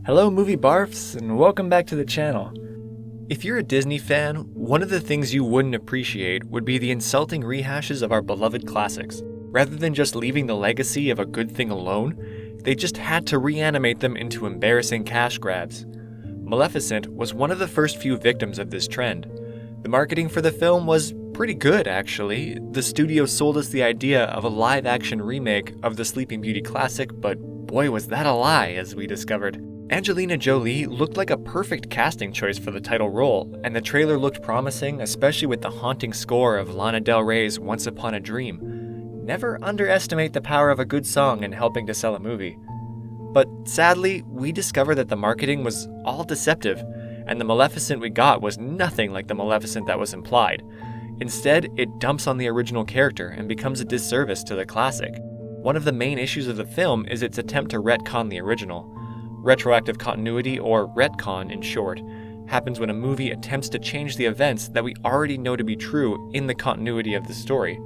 Hello movie Barfs, and welcome back to the channel. If you're a Disney fan, one of the things you wouldn't appreciate would be the insulting rehashes of our beloved classics. Rather than just leaving the legacy of a good thing alone, they just had to reanimate them into embarrassing cash grabs. Maleficent was one of the first few victims of this trend. The marketing for the film was pretty good, actually. The studio sold us the idea of a live-action remake of the Sleeping Beauty classic, but boy was that a lie, as we discovered. Angelina Jolie looked like a perfect casting choice for the title role, and the trailer looked promising, especially with the haunting score of Lana Del Rey's Once Upon a Dream. Never underestimate the power of a good song in helping to sell a movie. But sadly, we discovered that the marketing was all deceptive, and the Maleficent we got was nothing like the Maleficent that was implied. Instead, it dumps on the original character and becomes a disservice to the classic. One of the main issues of the film is its attempt to retcon the original. Retroactive continuity, or retcon in short, happens when a movie attempts to change the events that we already know to be true in the continuity of the story.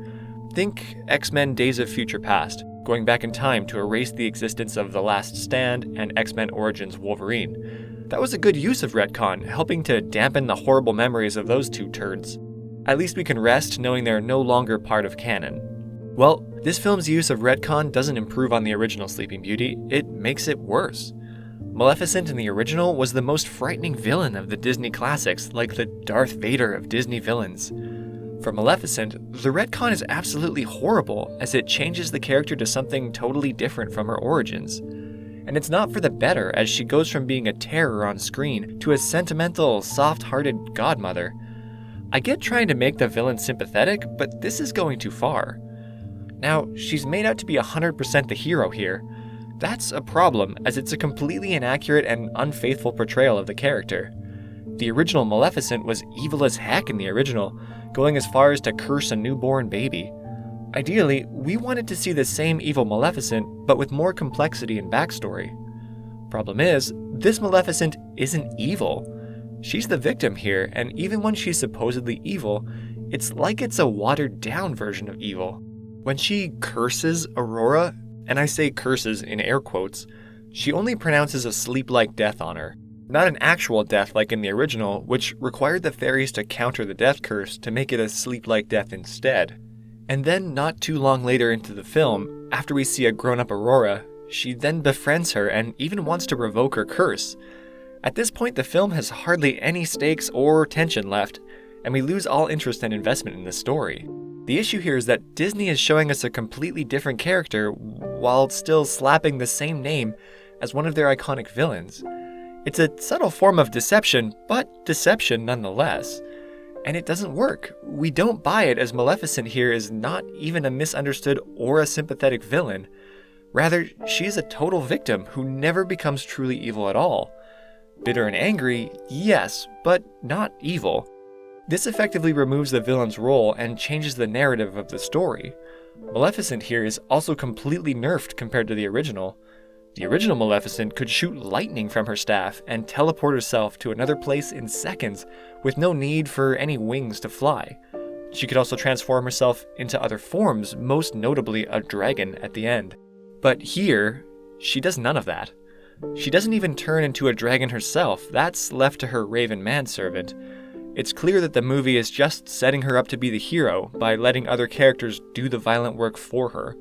Think X-Men Days of Future Past, going back in time to erase the existence of The Last Stand and X-Men Origins Wolverine. That was a good use of retcon, helping to dampen the horrible memories of those two turds. At least we can rest knowing they're no longer part of canon. Well, this film's use of retcon doesn't improve on the original Sleeping Beauty, it makes it worse. Maleficent in the original was the most frightening villain of the Disney classics, like the Darth Vader of Disney villains. For Maleficent, the retcon is absolutely horrible, as it changes the character to something totally different from her origins. And it's not for the better, as she goes from being a terror on screen to a sentimental, soft-hearted godmother. I get trying to make the villain sympathetic, but this is going too far. Now, she's made out to be 100% the hero here. That's a problem, as it's a completely inaccurate and unfaithful portrayal of the character. The original Maleficent was evil as heck in the original, going as far as to curse a newborn baby. Ideally, we wanted to see the same evil Maleficent, but with more complexity and backstory. Problem is, this Maleficent isn't evil. She's the victim here, and even when she's supposedly evil, it's like it's a watered-down version of evil. When she curses Aurora, and I say curses in air quotes, she only pronounces a sleep-like death on her. Not an actual death like in the original, which required the fairies to counter the death curse to make it a sleep-like death instead. And then, not too long later into the film, after we see a grown-up Aurora, she then befriends her and even wants to revoke her curse. At this point, the film has hardly any stakes or tension left, and we lose all interest and investment in the story. The issue here is that Disney is showing us a completely different character while still slapping the same name as one of their iconic villains. It's a subtle form of deception, but deception nonetheless. And it doesn't work. We don't buy it, as Maleficent here is not even a misunderstood or a sympathetic villain. Rather, she's a total victim who never becomes truly evil at all. Bitter and angry, yes, but not evil. This effectively removes the villain's role and changes the narrative of the story. Maleficent here is also completely nerfed compared to the original. The original Maleficent could shoot lightning from her staff and teleport herself to another place in seconds with no need for any wings to fly. She could also transform herself into other forms, most notably a dragon at the end. But here, she does none of that. She doesn't even turn into a dragon herself, that's left to her raven manservant. It's clear that the movie is just setting her up to be the hero by letting other characters do the violent work for her.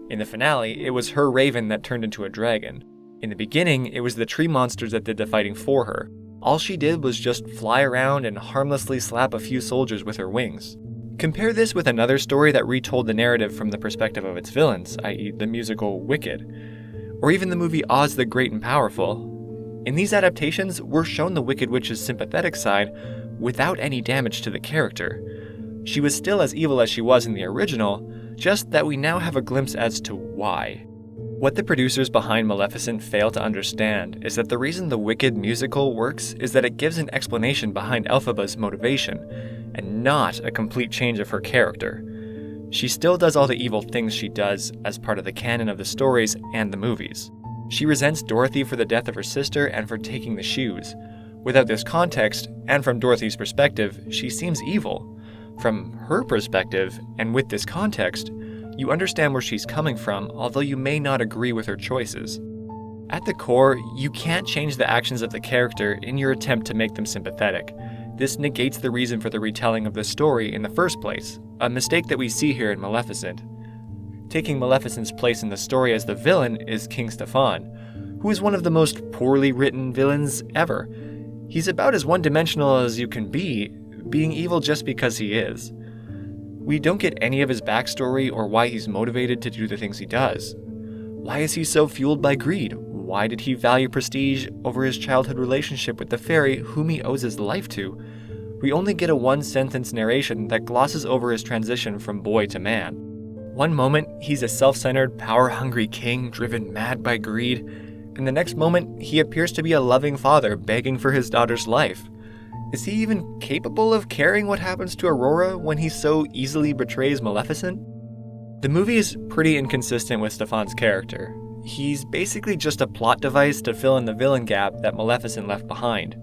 In the finale, it was her raven that turned into a dragon. In the beginning, it was the tree monsters that did the fighting for her. All she did was just fly around and harmlessly slap a few soldiers with her wings. Compare this with another story that retold the narrative from the perspective of its villains, i.e. the musical Wicked, or even the movie Oz the Great and Powerful. In these adaptations, we're shown the Wicked Witch's sympathetic side without any damage to the character. She was still as evil as she was in the original, just that we now have a glimpse as to why. What the producers behind Maleficent fail to understand is that the reason the Wicked musical works is that it gives an explanation behind Elphaba's motivation, and not a complete change of her character. She still does all the evil things she does as part of the canon of the stories and the movies. She resents Dorothy for the death of her sister and for taking the shoes. Without this context, and from Dorothy's perspective, she seems evil. From her perspective, and with this context, you understand where she's coming from, although you may not agree with her choices. At the core, you can't change the actions of the character in your attempt to make them sympathetic. This negates the reason for the retelling of the story in the first place, a mistake that we see here in Maleficent. Taking Maleficent's place in the story as the villain is King Stefan, who is one of the most poorly written villains ever. He's about as one-dimensional as you can be, being evil just because he is. We don't get any of his backstory or why he's motivated to do the things he does. Why is he so fueled by greed? Why did he value prestige over his childhood relationship with the fairy whom he owes his life to? We only get a one-sentence narration that glosses over his transition from boy to man. One moment, he's a self-centered, power-hungry king driven mad by greed. In the next moment, he appears to be a loving father begging for his daughter's life. Is he even capable of caring what happens to Aurora when he so easily betrays Maleficent? The movie is pretty inconsistent with Stefan's character. He's basically just a plot device to fill in the villain gap that Maleficent left behind.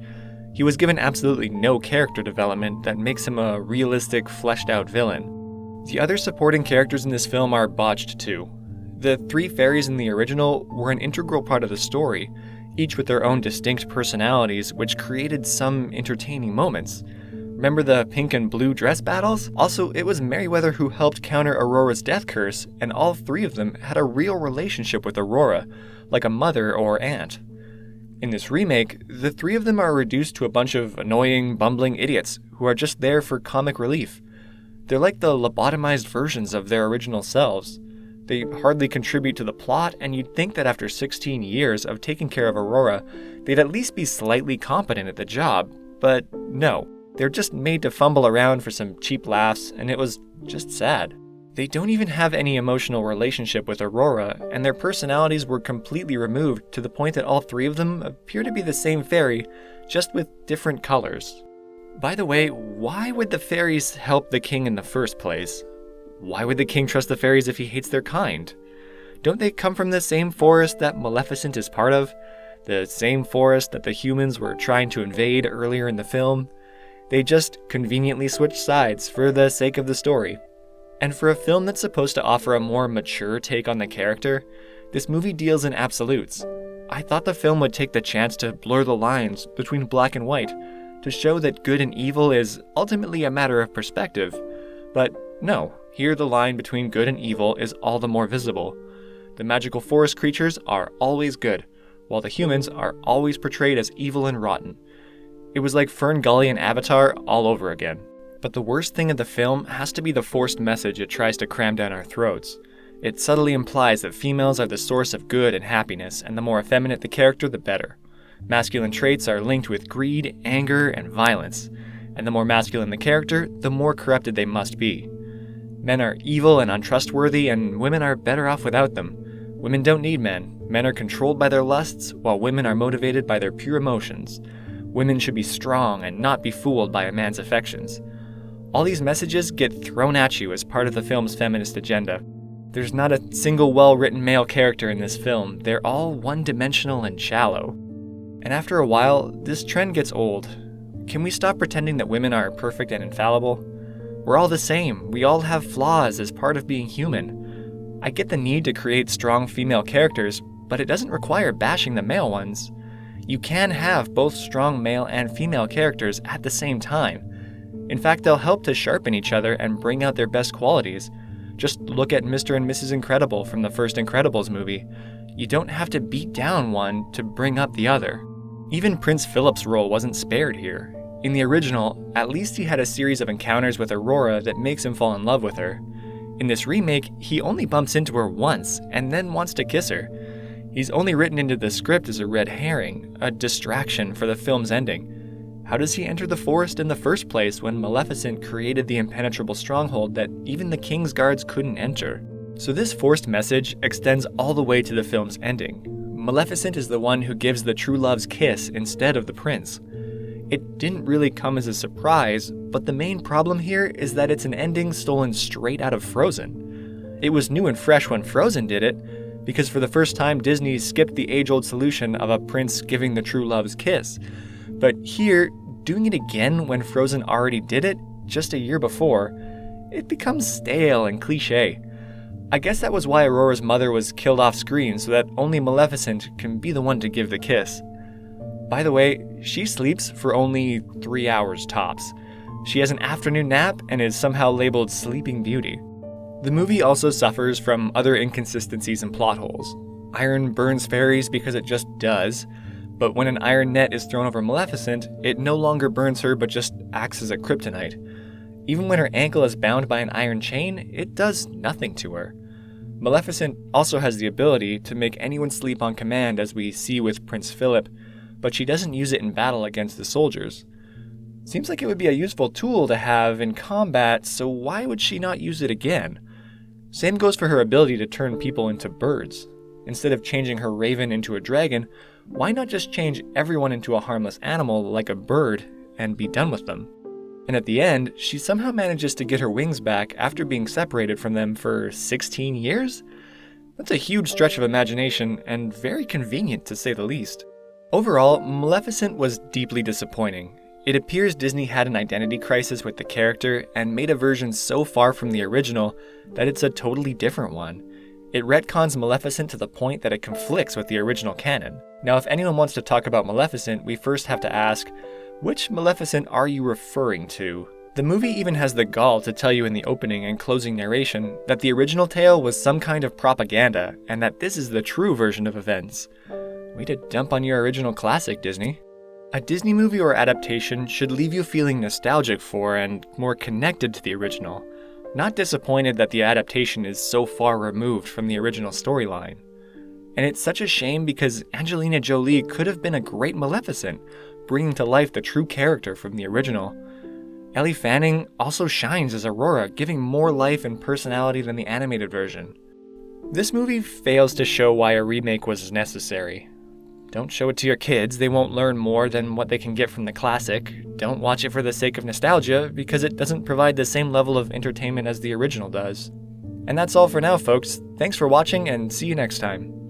He was given absolutely no character development that makes him a realistic, fleshed-out villain. The other supporting characters in this film are botched too. The three fairies in the original were an integral part of the story, each with their own distinct personalities, which created some entertaining moments. Remember the pink and blue dress battles? Also, it was Merryweather who helped counter Aurora's death curse, and all three of them had a real relationship with Aurora, like a mother or aunt. In this remake, the three of them are reduced to a bunch of annoying, bumbling idiots who are just there for comic relief. They're like the lobotomized versions of their original selves. They hardly contribute to the plot, and you'd think that after 16 years of taking care of Aurora, they'd at least be slightly competent at the job, but no. They're just made to fumble around for some cheap laughs, and it was just sad. They don't even have any emotional relationship with Aurora, and their personalities were completely removed to the point that all three of them appear to be the same fairy, just with different colors. By the way, why would the fairies help the king in the first place? Why would the king trust the fairies if he hates their kind? Don't they come from the same forest that Maleficent is part of? The same forest that the humans were trying to invade earlier in the film? They just conveniently switched sides for the sake of the story. And for a film that's supposed to offer a more mature take on the character, this movie deals in absolutes. I thought the film would take the chance to blur the lines between black and white, to show that good and evil is ultimately a matter of perspective. But no, here the line between good and evil is all the more visible. The magical forest creatures are always good, while the humans are always portrayed as evil and rotten. It was like Fern Gully and Avatar all over again. But the worst thing of the film has to be the forced message it tries to cram down our throats. It subtly implies that females are the source of good and happiness, and the more effeminate the character, the better. Masculine traits are linked with greed, anger, and violence, and the more masculine the character, the more corrupted they must be. Men are evil and untrustworthy, and women are better off without them. Women don't need men. Men are controlled by their lusts, while women are motivated by their pure emotions. Women should be strong and not be fooled by a man's affections. All these messages get thrown at you as part of the film's feminist agenda. There's not a single well-written male character in this film. They're all one-dimensional and shallow. And after a while, this trend gets old. Can we stop pretending that women are perfect and infallible? We're all the same. We all have flaws as part of being human. I get the need to create strong female characters, but it doesn't require bashing the male ones. You can have both strong male and female characters at the same time. In fact, they'll help to sharpen each other and bring out their best qualities. Just look at Mr. and Mrs. Incredible from the first Incredibles movie. You don't have to beat down one to bring up the other. Even Prince Philip's role wasn't spared here. In the original, at least he had a series of encounters with Aurora that makes him fall in love with her. In this remake, he only bumps into her once and then wants to kiss her. He's only written into the script as a red herring, a distraction for the film's ending. How does he enter the forest in the first place when Maleficent created the impenetrable stronghold that even the king's guards couldn't enter? So this forced message extends all the way to the film's ending. Maleficent is the one who gives the true love's kiss instead of the prince. It didn't really come as a surprise, but the main problem here is that it's an ending stolen straight out of Frozen. It was new and fresh when Frozen did it, because for the first time Disney skipped the age-old solution of a prince giving the true love's kiss. But here, doing it again when Frozen already did it, just a year before, it becomes stale and cliché. I guess that was why Aurora's mother was killed off screen so that only Maleficent can be the one to give the kiss. By the way, she sleeps for only 3 hours tops. She has an afternoon nap and is somehow labeled Sleeping Beauty. The movie also suffers from other inconsistencies and plot holes. Iron burns fairies because it just does, but when an iron net is thrown over Maleficent, it no longer burns her but just acts as a kryptonite. Even when her ankle is bound by an iron chain, it does nothing to her. Maleficent also has the ability to make anyone sleep on command, as we see with Prince Philip, but she doesn't use it in battle against the soldiers. Seems like it would be a useful tool to have in combat, so why would she not use it again? Same goes for her ability to turn people into birds. Instead of changing her raven into a dragon, why not just change everyone into a harmless animal like a bird and be done with them? And at the end, she somehow manages to get her wings back after being separated from them for 16 years? That's a huge stretch of imagination and very convenient to say the least. Overall, Maleficent was deeply disappointing. It appears Disney had an identity crisis with the character and made a version so far from the original that it's a totally different one. It retcons Maleficent to the point that it conflicts with the original canon. Now, if anyone wants to talk about Maleficent, we first have to ask, which Maleficent are you referring to? The movie even has the gall to tell you in the opening and closing narration that the original tale was some kind of propaganda and that this is the true version of events. Way to dump on your original classic, Disney. A Disney movie or adaptation should leave you feeling nostalgic for and more connected to the original, not disappointed that the adaptation is so far removed from the original storyline. And it's such a shame because Angelina Jolie could have been a great Maleficent, bringing to life the true character from the original. Ellie Fanning also shines as Aurora, giving more life and personality than the animated version. This movie fails to show why a remake was necessary. Don't show it to your kids, they won't learn more than what they can get from the classic. Don't watch it for the sake of nostalgia, because it doesn't provide the same level of entertainment as the original does. And that's all for now, folks. Thanks for watching, and see you next time.